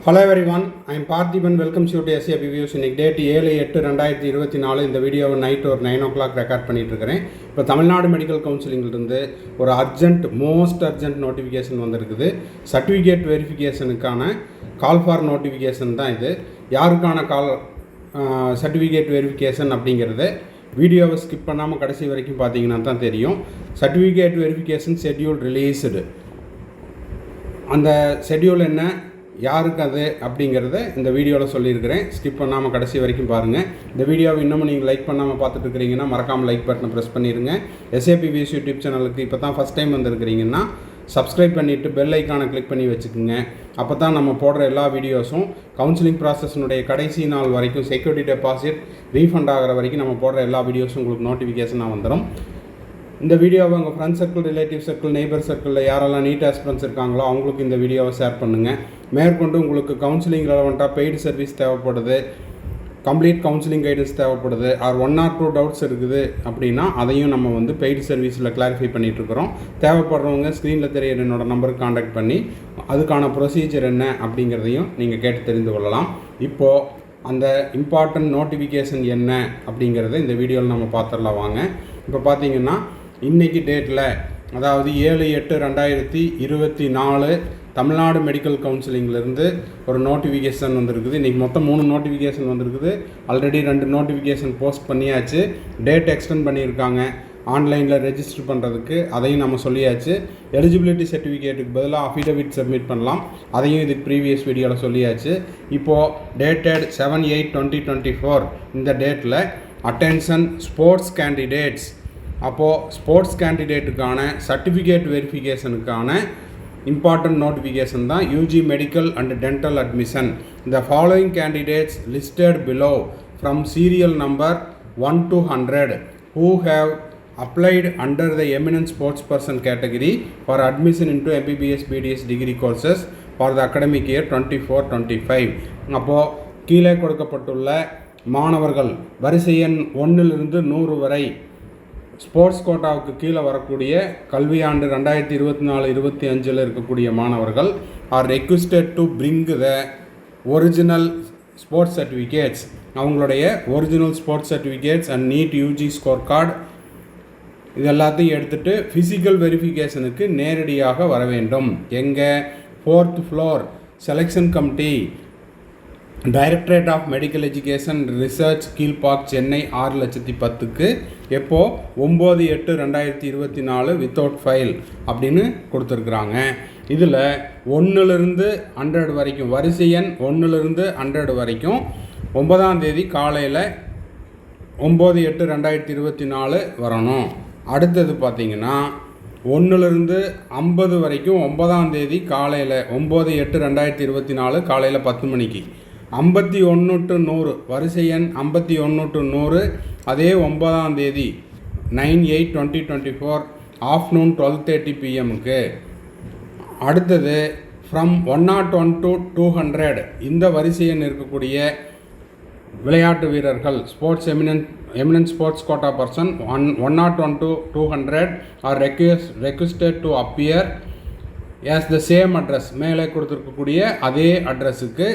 Hello everyone, I am Parthiban. Welcome to SAP Views. இன்னைக்கு date 7/8/2024. இந்த வீடியோவை night ஒரு 9 o'clock ரெக்கார்ட் பண்ணிட்டு இருக்கிறேன். இப்போ தமிழ்நாடு மெடிக்கல் கவுன்சிலிங்கிலிருந்து ஒரு மோஸ்ட் அர்ஜென்ட் நோட்டிஃபிகேஷன் வந்திருக்குது. சர்டிஃபிகேட் வெரிஃபிகேஷனுக்கான கால் ஃபார் நோட்டிஃபிகேஷன் தான் இது. யாருக்கான சர்டிஃபிகேட் வெரிஃபிகேஷன் அப்படிங்கிறது வீடியோவை ஸ்கிப் பண்ணாமல் கடைசி வரைக்கும் பார்த்தீங்கன்னா தான் தெரியும். Certificate verification schedule released. அந்த ஷெட்யூல் என்ன, யாருக்கு அது அப்படிங்கிறத இந்த வீடியோவில் சொல்லியிருக்கிறேன். ஸ்கிப் பண்ணாமல் கடைசி வரைக்கும் பாருங்கள். இந்த வீடியோவை இன்னமும் நீங்கள் லைக் பண்ணாமல் பார்த்துட்டு இருக்கிறீங்கன்னா மறக்காமல் லைக் பட்டனை ப்ரெஸ் பண்ணிடுங்க. SAP Views யூடியூப் சேனலுக்கு இப்போ தான் ஃபஸ்ட் டைம் வந்திருக்கிறீங்கன்னா சப்ஸ்கிரைப் பண்ணிவிட்டு பெல் ஐக்கானை கிளிக் பண்ணி வச்சுக்கோங்க. அப்போ தான் நம்ம போடுற எல்லா வீடியோஸும் கவுன்சிலிங் ப்ராசஸினுடைய கடைசி நாள் வரைக்கும் செக்யூரிட்டி டெபாசிட் ரீஃபண்ட் ஆகிற வரைக்கும் நம்ம போடுற எல்லா வீடியோஸும் உங்களுக்கு நோட்டிஃபிகேஷனாக வந்துடும். இந்த வீடியோவை உங்கள் friends circle, relative circle, neighbour சர்க்கிளில் யாரெல்லாம் நீட் ஆஸ்பிரன்ஸ் இருக்காங்களோ அவங்களுக்கு இந்த வீடியோவை ஷேர் பண்ணுங்கள். மேற்கொண்டு உங்களுக்கு கவுன்சிலிங் ரெலவெண்ட்டாக பெய்டு சர்வீஸ் தேவைப்படுது, கம்ப்ளீட் கவுன்சிலிங் கைடன்ஸ் தேவைப்படுது, ஆர் 1 or 2 டவுட்ஸ் இருக்குது அப்படின்னா அதையும் நம்ம பெய்டு சர்வீஸில் கிளாரிஃபை பண்ணிகிட்ருக்குறோம். தேவைப்படுறவங்க ஸ்க்ரீனில் தெரியிற என்னோட நம்பருக்கு காண்டாக்ட் பண்ணி அதுக்கான ப்ரொசீஜர் என்ன அப்படிங்கிறதையும் நீங்கள் கேட்டு தெரிந்து கொள்ளலாம். இப்போது அந்த இம்பார்ட்டன்ட் நோட்டிஃபிகேஷன் என்ன அப்படிங்கிறத இந்த வீடியோவில் நம்ம பார்த்துடலாம் வாங்க. இப்போ பார்த்தீங்கன்னா இன்றைக்கி டேட்டில், அதாவது 7/8/2024 தமிழ்நாடு மெடிக்கல் கவுன்சிலிங்கிலேருந்து ஒரு நோட்டிஃபிகேஷன் வந்திருக்குது. இன்றைக்கி மொத்தம் 3 நோட்டிஃபிகேஷன் வந்திருக்குது. ஆல்ரெடி 2 நோட்டிஃபிகேஷன் போஸ்ட் பண்ணியாச்சு. டேட் எக்ஸ்டெண்ட் பண்ணியிருக்காங்க ஆன்லைனில் ரெஜிஸ்டர் பண்ணுறதுக்கு, அதையும் நம்ம சொல்லியாச்சு. எலிஜிபிலிட்டி சர்டிஃபிகேட்டுக்கு பதிலாக அஃபிடவிட் சப்மிட் பண்ணலாம், அதையும் இதுக்கு ப்ரீவியஸ் வீடியோவில் சொல்லியாச்சு. இப்போது டேட்டட் 7/8/2024 இந்த டேட்டில் அட்டென்ஷன் ஸ்போர்ட்ஸ் கேண்டிடேட்ஸ். அப்போது ஸ்போர்ட்ஸ் கேண்டிடேட்டுக்கான சர்டிஃபிகேட் வெரிஃபிகேஷனுக்கான இம்பார்ட்டன்ட் நோட்டிஃபிகேஷன் தான் UG medical and dental admission. The following candidates listed below from serial number 1 to 100 who have applied under the eminent sports person category for admission into MBBS BDS degree courses for the academic year 24-25. அப்போது கீழே கொடுக்கப்பட்டுள்ள மாணவர்கள் வரிசை எண் 1லிருந்து 100 வரை sports கோட்டாவுக்கு கீழே வரக்கூடிய கல்வியாண்டு 2024-25 இருக்கக்கூடிய மாணவர்கள் are requested to bring the original sports certificates. அவங்களுடைய original sports certificates and NEET UG score card இது எல்லாத்தையும் எடுத்துகிட்டு ஃபிசிக்கல் வெரிஃபிகேஷனுக்கு நேரடியாக வர வேண்டும். எங்கே? 4th floor selection committee, directorate of medical education research, Kilpauk, Chennai 6,10,000க்கு எப்போது 9/8/2024 வித்தவுட் ஃபைல் அப்படின்னு கொடுத்துருக்குறாங்க. இதில் 1லிருந்து 100 வரைக்கும், வரிசை எண் 1லிருந்து 100 வரைக்கும் 9ஆம் தேதி காலையில் 9/8/2024 வரணும். அடுத்தது பார்த்திங்கன்னா 1லிருந்து 50 வரைக்கும் 9ஆம் தேதி காலையில் 9/8/2024 காலையில் 10 மணிக்கு. 51 to 100 வரிசை எண் 51 to 100 அதே 9ஆம் தேதி 9/8/2024 ஆஃப்டர்நூன் 12:30 PM-க்கு. அடுத்தது ஃப்ரம் 101 to 200 இந்த வரிசை எண் இருக்கக்கூடிய விளையாட்டு வீரர்கள், sports eminent sports quota person 101 to 200 are requested to appear as the same address, மேலே கொடுத்துருக்கக்கூடிய அதே அட்ரஸுக்கு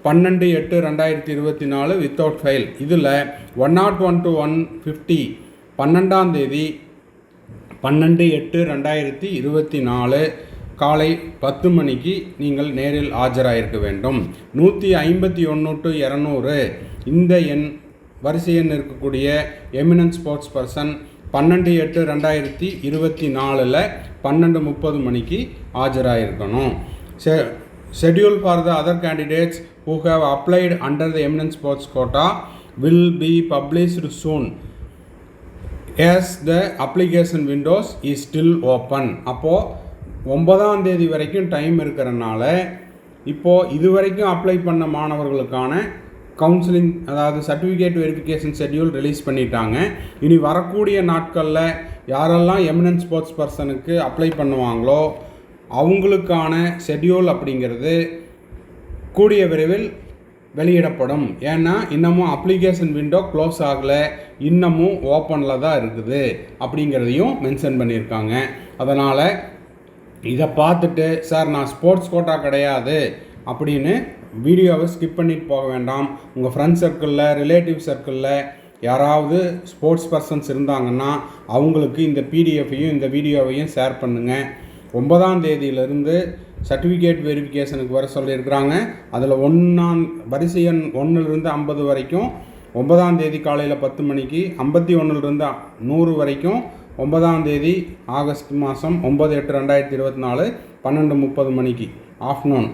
12/8/2024 வித்தவுட் ஃபைல். இதில் 101 to 150 12ஆம் தேதி 12/8/2024 காலை 10 மணிக்கு நீங்கள் நேரில் ஆஜராயிருக்க வேண்டும். 151 to 200 இந்த எண் வரிசை எண் இருக்கக்கூடிய எமினன்ட் ஸ்போர்ட்ஸ் பர்சன் 12/8/2024 12:30 மணிக்கு ஆஜராயிருக்கணும். Schedule for the other candidates who have applied under the eminent sports quota will be published soon as the application windows is still open. அப்போது 9ஆம் தேதி வரைக்கும் டைம் இருக்கிறனால இப்போது இதுவரைக்கும் அப்ளை பண்ண மாணவர்களுக்கான கவுன்சிலிங், அதாவது சர்டிஃபிகேட் வெரிஃபிகேஷன் ஷெட்யூல் ரிலீஸ் பண்ணிட்டாங்க. இனி வரக்கூடிய நாட்களில் யாரெல்லாம் எமினன்ட் ஸ்போர்ட்ஸ் பர்சனுக்கு அப்ளை பண்ணுவாங்களோ அவங்களுக்கான ஷெட்யூல் அப்படிங்கிறது கூடிய விரைவில் வெளியிடப்படும். ஏன்னா இன்னமும் அப்ளிகேஷன் விண்டோ க்ளோஸ் ஆகலை, இன்னமும் ஓப்பனில் தான் இருக்குது அப்படிங்கிறதையும் மென்ஷன் பண்ணியிருக்காங்க. அதனால் இதை பார்த்துட்டு சார் நான் ஸ்போர்ட்ஸ் கோட்டா கிடையாது அப்படின்னு வீடியோவை ஸ்கிப் பண்ணிட்டு போக வேண்டாம். உங்கள் ஃப்ரெண்ட்ஸ் சர்க்கிளில், ரிலேட்டிவ் சர்க்கிளில் யாராவது ஸ்போர்ட்ஸ் பர்சன்ஸ் இருந்தாங்கன்னா அவங்களுக்கு இந்த பிடிஎஃப்பையும் இந்த வீடியோவையும் ஷேர் பண்ணுங்கள். 9ஆம் தேதியிலிருந்து சர்டிஃபிகேட் வெரிஃபிகேஷனுக்கு வர சொல்லியிருக்கிறாங்க. அதில் வரிசை எண் 1லிருந்து 50 வரைக்கும் 9ஆம் தேதி காலையில் 10 மணிக்கு, 51லிருந்து 100 வரைக்கும் 9ஆம் தேதி ஆகஸ்ட் மாதம் 9/8/2024 12:30 மணிக்கு ஆஃப்டர்நூன்.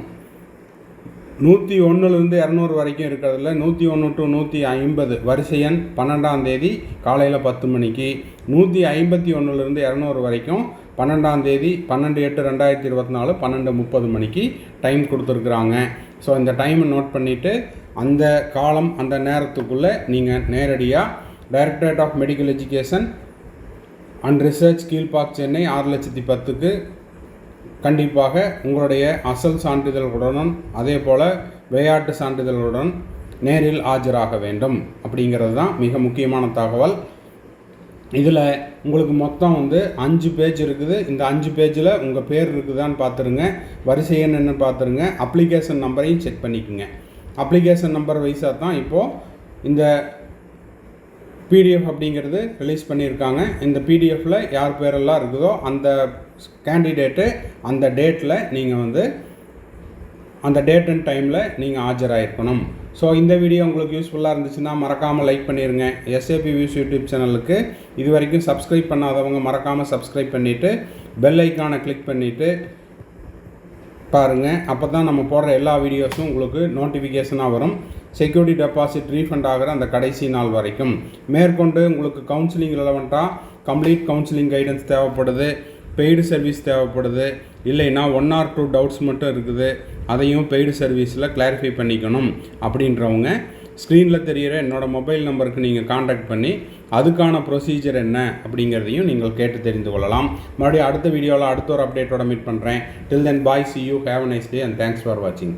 101லிருந்து 200 வரைக்கும் இருக்கிறதுல 101 to 150 வரிசை எண் 12ஆம் தேதி காலையில் 10 மணிக்கு, 151லிருந்து 200 வரைக்கும் 12ஆம் தேதி 12/8/2024 12:30 மணிக்கு டைம் கொடுத்துருக்குறாங்க. ஸோ இந்த டைமை நோட் பண்ணிவிட்டு அந்த காலம் அந்த நேரத்துக்குள்ளே நீங்கள் நேரடியாக directorate of medical education and research, Kilpauk, Chennai 6,10,000க்கு கண்டிப்பாக உங்களுடைய அசல் சான்றிதழ்களுடன் அதே போல் விளையாட்டு சான்றிதழ்களுடன் நேரில் ஆஜராக வேண்டும் அப்படிங்கிறது தான் மிக முக்கியமான தகவல். இதில் உங்களுக்கு மொத்தம் 5 பேஜ் இருக்குது. இந்த 5 பேஜில் உங்கள் பேர் இருக்குதான்னு பார்த்துருங்க, வரிசை எண் என்னன்னு பார்த்துருங்க, அப்ளிகேஷன் நம்பரையும் செக் பண்ணிக்கோங்க. அப்ளிகேஷன் நம்பர் வைஸாக தான் இப்போது இந்த பிடிஎஃப் அப்படிங்கிறது ரிலீஸ் பண்ணியிருக்காங்க. இந்த பிடிஎஃப்பில் யார் பேரெல்லாம் இருக்குதோ அந்த கேண்டிடேட்டு அந்த டேட்டில் நீங்கள் அந்த டேட் அண்ட் டைமில் நீங்கள் ஆஜராகிருக்கணும். ஸோ இந்த வீடியோ உங்களுக்கு யூஸ்ஃபுல்லாக இருந்துச்சுன்னா மறக்காமல் லைக் பண்ணிடுங்க. எஸ்ஏபி வியூஸ் யூடியூப் சேனலுக்கு இது வரைக்கும் சப்ஸ்கிரைப் பண்ணாதவங்க மறக்காமல் சப்ஸ்கிரைப் பண்ணிவிட்டு பெல் ஐக்கானை கிளிக் பண்ணிவிட்டு பாருங்கள். அப்போ தான் நம்ம போடுற எல்லா வீடியோஸும் உங்களுக்கு நோட்டிஃபிகேஷனாக வரும். செக்யூரிட்டி டெபாசிட் ரீஃபண்ட் ஆகிற அந்த கடைசி நாள் வரைக்கும். மேற்கொண்டு உங்களுக்கு கவுன்சிலிங் ரெலவெண்ட்டாக கம்ப்ளீட் கவுன்சிலிங் கைடன்ஸ் தேவைப்படுது, பெய்டு சர்வீஸ் தேவைப்படுது, இல்லைன்னா 1 or 2 டவுட்ஸ் மட்டும் இருக்குது, அதையும் பெய்டு சர்வீஸில் கிளாரிஃபை பண்ணிக்கணும் அப்படின்றவங்க ஸ்க்ரீனில் தெரிகிற என்னோடய மொபைல் நம்பருக்கு நீங்கள் காண்டாக்ட் பண்ணி அதுக்கான ப்ரொசீஜர் என்ன அப்படிங்கிறதையும் நீங்கள் கேட்டு தெரிந்து கொள்ளலாம். மறுபடியும் அடுத்த வீடியோவில் அடுத்த ஒரு அப்டேட்டோட மீட் பண்ணுறேன். டில் தென் பாய், see you, have a nice day and thanks for watching.